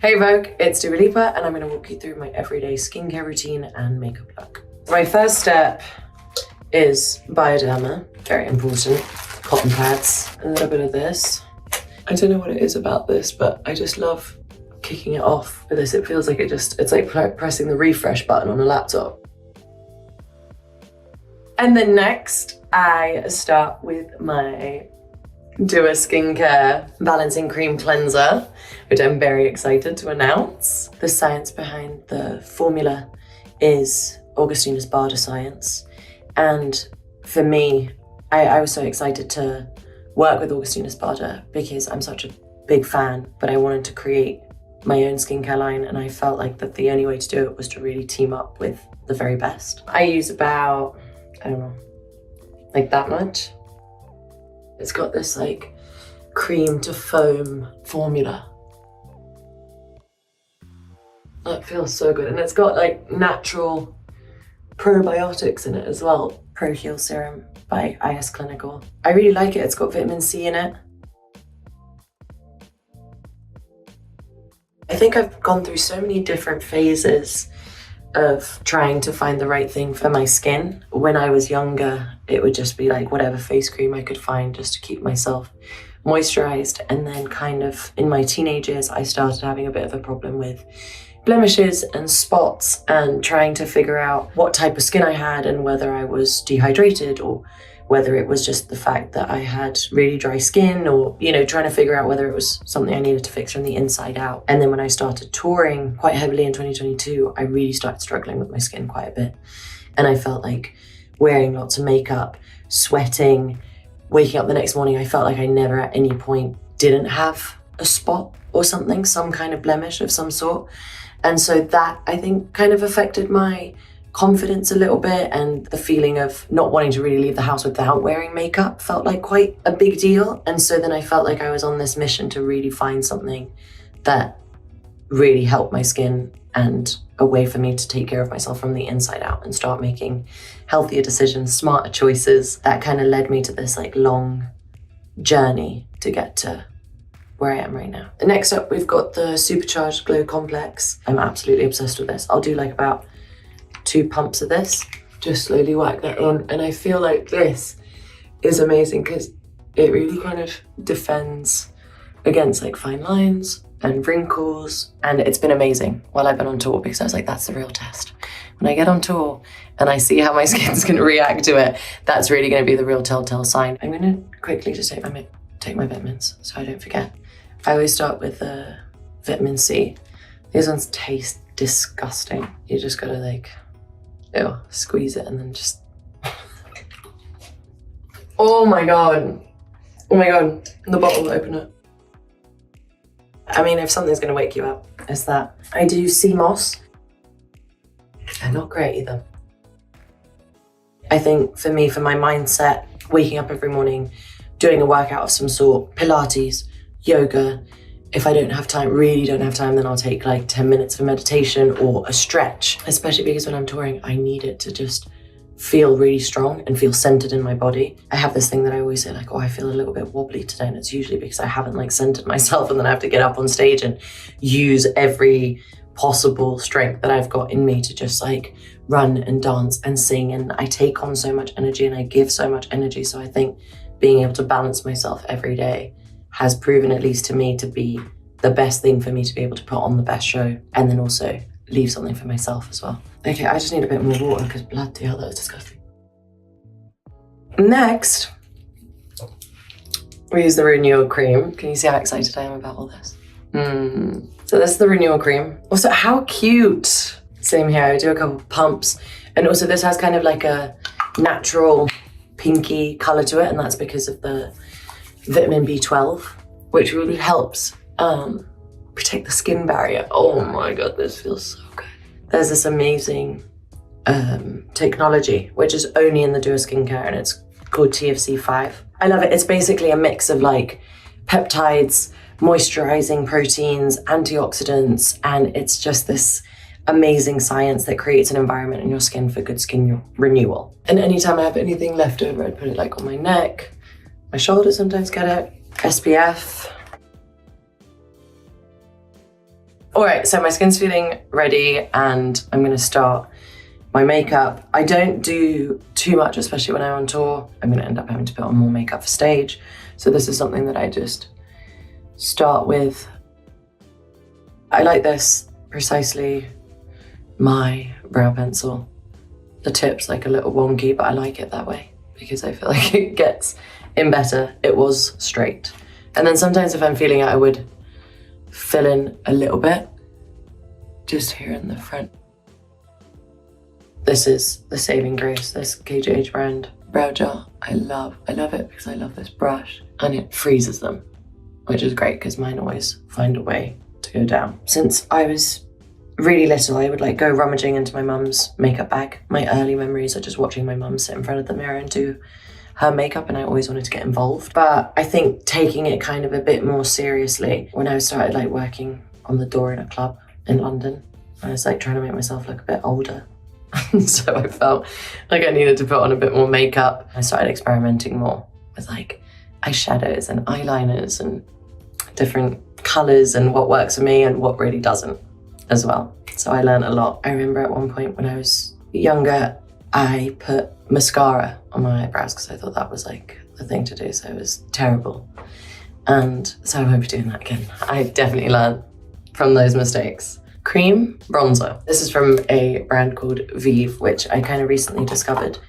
Hey Vogue, it's DuaLipa and I'm going to walk you through my everyday skincare routine and makeup look. My first step is Bioderma, very important. Cotton pads, a little bit of this. I don't know what it is about this, but I just love kicking it off with this. It feels like it's like pressing the refresh button on a laptop. And then next, I start with my Dua Skincare Balancing Cream Cleanser, which I'm very excited to announce. The science behind the formula is Augustina Spada science. And for me, I was so excited to work with Augustina Spada because I'm such a big fan, but I wanted to create my own skincare line, and I felt like that the only way to do it was to really team up with the very best. I use about, I don't know, like that much. It's got this like cream to foam formula. That feels so good. And it's got like natural probiotics in it as well. Pro Heal Serum by IS Clinical. I really like it. It's got vitamin C in it. I think I've gone through so many different phases of trying to find the right thing for my skin. When I was younger, it would just be like whatever face cream I could find just to keep myself moisturized. And then kind of in my teenage years, I started having a bit of a problem with blemishes and spots and trying to figure out what type of skin I had and whether I was dehydrated or whether it was just the fact that I had really dry skin, or, you know, trying to figure out whether it was something I needed to fix from the inside out. And then when I started touring quite heavily in 2022, I really started struggling with my skin quite a bit. And I felt like wearing lots of makeup, sweating, waking up the next morning, I felt like I never at any point didn't have a spot or something, some kind of blemish of some sort. And so that, I think, kind of affected my confidence a little bit, and the feeling of not wanting to really leave the house without wearing makeup felt like quite a big deal. And so then I felt like I was on this mission to really find something that really helped my skin and a way for me to take care of myself from the inside out and start making healthier decisions, smarter choices. That kind of led me to this like long journey to get to where I am right now. Next up, we've got the Supercharged Glow Complex. I'm absolutely obsessed with this. I'll do like about 2 pumps of this, just slowly whack that on. And I feel like this is amazing because it really kind of defends against like fine lines and wrinkles. And it's been amazing while I've been on tour, because I was like, that's the real test. When I get on tour and I see how my skin's gonna react to it, that's really gonna be the real telltale sign. I'm gonna quickly just take my vitamins so I don't forget. I always start with the vitamin C. These ones taste disgusting. You just gotta like, squeeze it and then just, oh my god, the bottle opener. I mean, if something's gonna wake you up, it's that. I do sea moss. They're not great either. I think for me, for my mindset, waking up every morning, doing a workout of some sort, Pilates, yoga. If I don't have time, really don't have time, then I'll take like 10 minutes for meditation or a stretch, especially because when I'm touring, I need it to just feel really strong and feel centered in my body. I have this thing that I always say like, oh, I feel a little bit wobbly today. And it's usually because I haven't like centered myself, and then I have to get up on stage and use every possible strength that I've got in me to just like run and dance and sing. And I take on so much energy and I give so much energy. So I think being able to balance myself every day has proven, at least to me, to be the best thing for me to be able to put on the best show, and then also leave something for myself as well. Okay, I just need a bit more water because bloody hell, that was disgusting. Next, we use the renewal cream. Can you see how excited I am about all this? So this is the renewal cream. Also, how cute. Same here, I do a couple pumps. And also this has kind of like a natural pinky color to it, and that's because of the vitamin B12, which really helps protect the skin barrier. Oh my god, this feels so good. There's this amazing technology, which is only in the Dua Skincare, and it's called TFC5. I love it. It's basically a mix of like peptides, moisturizing proteins, antioxidants, and it's just this amazing science that creates an environment in your skin for good skin renewal. And anytime I have anything left over, I'd put it like on my neck. My shoulders sometimes get it. SPF. All right, so my skin's feeling ready and I'm gonna start my makeup. I don't do too much, especially when I'm on tour. I'm gonna end up having to put on more makeup for stage. So this is something that I just start with. I like this, precisely my brow pencil. The tip's like a little wonky, but I like it that way because I feel like it gets in better. It was straight. And then sometimes if I'm feeling it, I would fill in a little bit, just here in the front. This is the saving grace, this KJH brand brow gel. I love it because I love this brush and it freezes them, which is great because mine always find a way to go down. Since I was really little, I would like go rummaging into my mum's makeup bag. My early memories are just watching my mum sit in front of the mirror and do her makeup, and I always wanted to get involved. But I think taking it kind of a bit more seriously when I started like working on the door in a club in London, I was like trying to make myself look a bit older. So I felt like I needed to put on a bit more makeup. I started experimenting more with like eyeshadows and eyeliners and different colors and what works for me and what really doesn't as well. So I learned a lot. I remember at one point when I was younger, I put mascara on my eyebrows because I thought that was like the thing to do. So it was terrible. And so I won't be doing that again. I've definitely learned from those mistakes. Cream bronzer. This is from a brand called Vive, which I kind of recently discovered.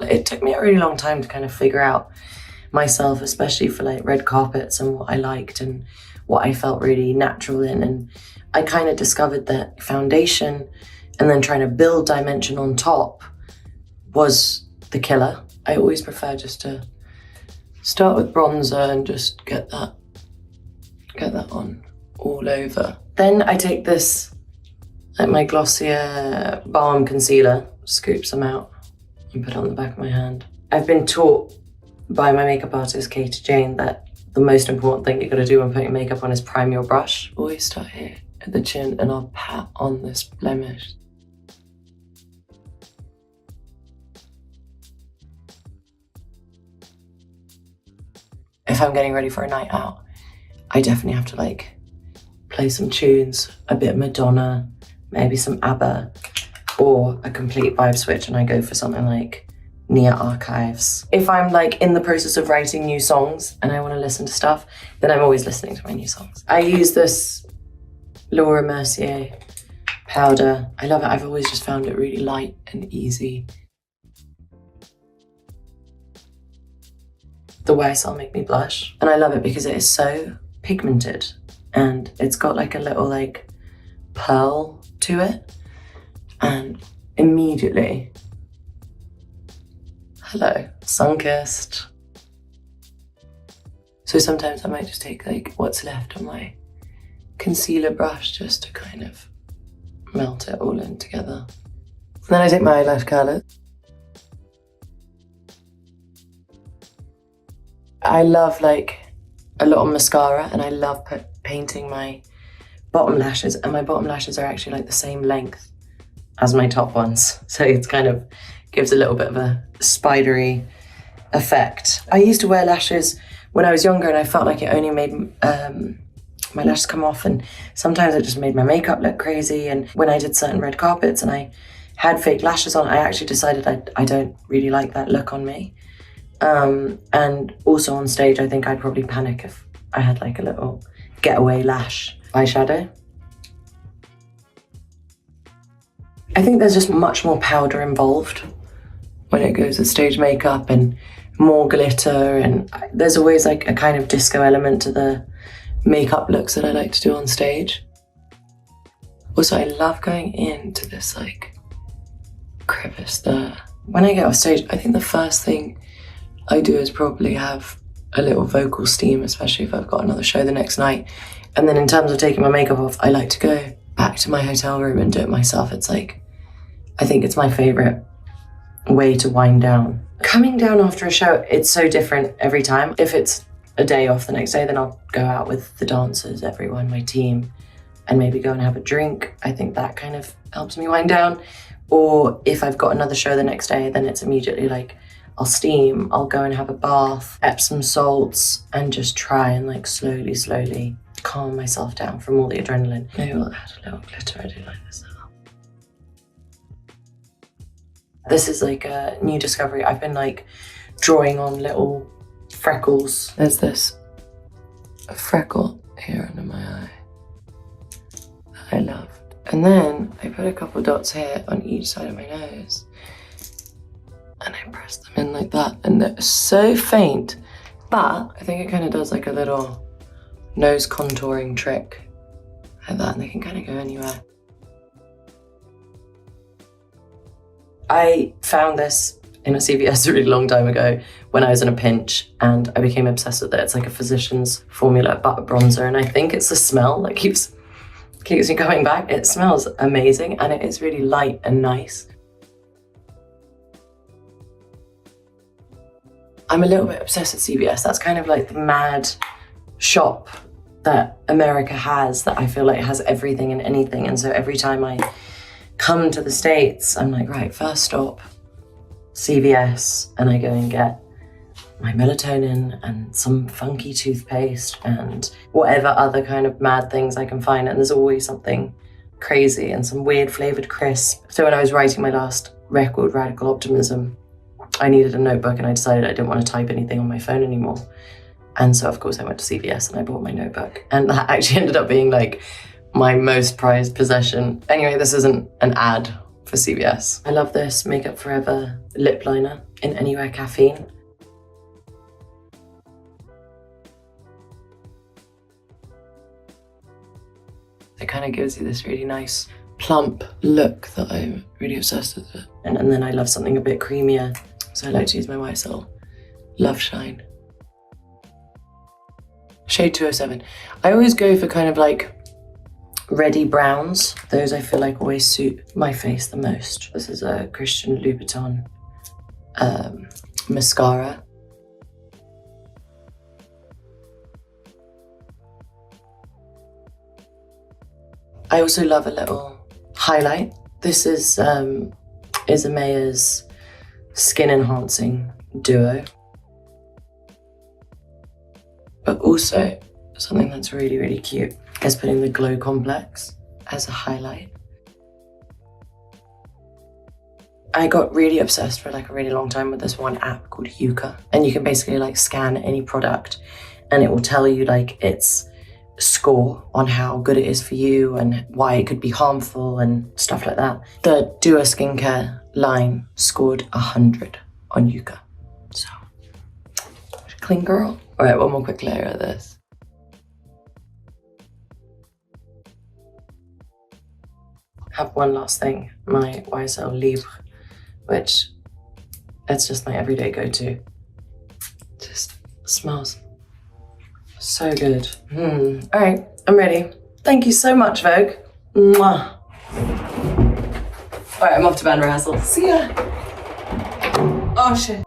It took me a really long time to kind of figure out myself, especially for like red carpets and what I liked and what I felt really natural in. And I kind of discovered that foundation and then trying to build dimension on top was the killer. I always prefer just to start with bronzer and just get that on all over. Then I take this, like my Glossier Balm Concealer, scoop some out and put it on the back of my hand. I've been taught by my makeup artist, Katie Jane, that the most important thing you gotta do when putting makeup on is prime your brush. Always start here at the chin and I'll pat on this blemish. If I'm getting ready for a night out, I definitely have to like play some tunes, a bit Madonna, maybe some ABBA, or a complete vibe switch and I go for something like Nia Archives. If I'm like in the process of writing new songs and I want to listen to stuff, then I'm always listening to my new songs. I use this Laura Mercier powder. I love it. I've always just found it really light and easy. The YSL make me blush. And I love it because it is so pigmented and it's got like a little like pearl to it. And immediately, hello, sun-kissed. So sometimes I might just take like what's left on my concealer brush just to kind of melt it all in together. And then I take my eyelash curler. I love like a lot of mascara and I love painting my bottom lashes, and my bottom lashes are actually like the same length as my top ones. So it's kind of gives a little bit of a spidery effect. I used to wear lashes when I was younger and I felt like it only made my lashes come off, and sometimes it just made my makeup look crazy. And when I did certain red carpets and I had fake lashes on, I actually decided I don't really like that look on me. And also on stage, I think I'd probably panic if I had like a little getaway lash eyeshadow. I think there's just much more powder involved when it goes to stage makeup and more glitter, and there's always like a kind of disco element to the makeup looks that I like to do on stage. Also, I love going into this like crevice there. When I get off stage, I think the first thing I do is probably have a little vocal steam, especially if I've got another show the next night. And then in terms of taking my makeup off, I like to go back to my hotel room and do it myself. It's like, I think it's my favorite way to wind down. Coming down after a show, it's so different every time. If it's a day off the next day, then I'll go out with the dancers, everyone, my team, and maybe go and have a drink. I think that kind of helps me wind down. Or if I've got another show the next day, then it's immediately like I'll steam, I'll go and have a bath, Epsom salts, and just try and like slowly calm myself down from all the adrenaline. Maybe I'll add a little glitter. I do like this a lot. This is like a new discovery. I've been like drawing on little freckles. There's this freckle here under my eye that I loved. And then I put a couple dots here on each side of my nose. And I press them in like that. And they're so faint, but I think it kind of does like a little nose contouring trick like that, and they can kind of go anywhere. I found this in a CVS a really long time ago when I was in a pinch, and I became obsessed with it. It's like a physician's formula butter bronzer, and I think it's the smell that keeps me coming back. It smells amazing, and it is really light and nice. I'm a little bit obsessed with CVS. That's kind of like the mad shop that America has, that I feel like has everything and anything. And so every time I come to the States, I'm like, right, first stop, CVS, and I go and get my melatonin and some funky toothpaste and whatever other kind of mad things I can find. And there's always something crazy and some weird flavored crisp. So when I was writing my last record, Radical Optimism, I needed a notebook, and I decided I didn't want to type anything on my phone anymore. And so of course I went to CVS and I bought my notebook, and that actually ended up being like my most prized possession. Anyway, this isn't an ad for CVS. I love this Makeup Forever lip liner in Anywhere Caffeine. It kind of gives you this really nice plump look that I'm really obsessed with it. And then I love something a bit creamier, so I like to use my YSL Love Shine. Shade 207. I always go for kind of like reddy browns. Those I feel like always suit my face the most. This is a Christian Louboutin mascara. I also love a little highlight. This is Isamaya's Skin Enhancing Duo. But also something that's really cute is putting the Glow Complex as a highlight. I got really obsessed for like a really long time with this one app called Yuka, and you can basically like scan any product and it will tell you like its score on how good it is for you and why it could be harmful and stuff like that. The Dua skincare line scored 100 on Yuka. So, clean girl. All right, one more quick layer of this. Have one last thing, my YSL Lipa, which it's just my everyday go-to. Just smells so good. All right, I'm ready. Thank you so much, Vogue. Mwah. All right, I'm off to band rehearsal. See ya. Oh shit.